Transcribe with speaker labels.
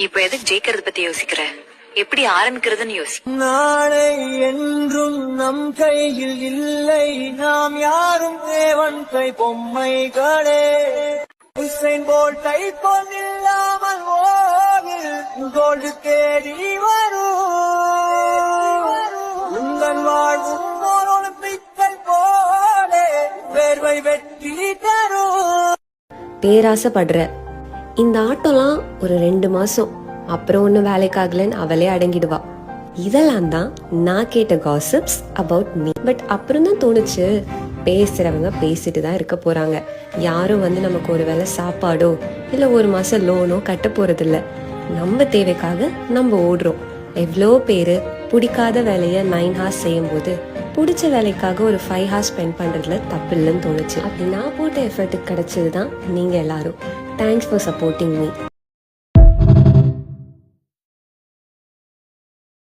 Speaker 1: இப்ப எதுக்கு ஜெயிக்கிறது பத்தி யோசிக்கிற? எப்படி ஆரம்பிக்கிறதுன்னு யோசி.
Speaker 2: நாளை என்றும் நம் கையில் இல்லை, நாம் யாரும் தேவன் கை பொம்மைகளே. உசைன் போல்ட்டை பொன்னில்லாமல் கோல்டு தேடி வரும். உங்கள் வாழ்வும் ஒரு ஒலிம்பிக்கை போலே வேர்வை வெற்றி தரும்.
Speaker 3: பேராசைப்படுற இந்த ஆட்டோலாம் ஒரு 2 மாசம் அப்புறம் ஒன்னும் வேலைக்காகலன்னு அவளே அடங்கிடுவா. இதெல்லாம் தான் நான் கேட்ட காசிப்ஸ் அபவுட் மீ. பட் அப்புறம் தான் தோணுச்சு, பேசுறவங்க பேசிட்டு தான் இருக்க போறாங்க. யாரும் வந்து நமக்கு ஒரு வேளை சாப்பாடோ இல்ல 1 மாசம் லோனோ கட்ட போறது இல்ல. நம்ம தேவைக்காக நம்ம ஓடுறோம். எவ்வளோ பேரு பிடிக்காத வேலைய 9 hours செய்யும் போது பிடிச்ச வேலைக்காக ஒரு 5 hours ஸ்பெண்ட் பண்றதுல தப்பு இல்லைன்னு தோணுச்சு. அப்படி நான் போட்ட எஃபர்ட்டுக்கு கிடைச்சதுதான் நீங்க எல்லாரும். Thanks for supporting me.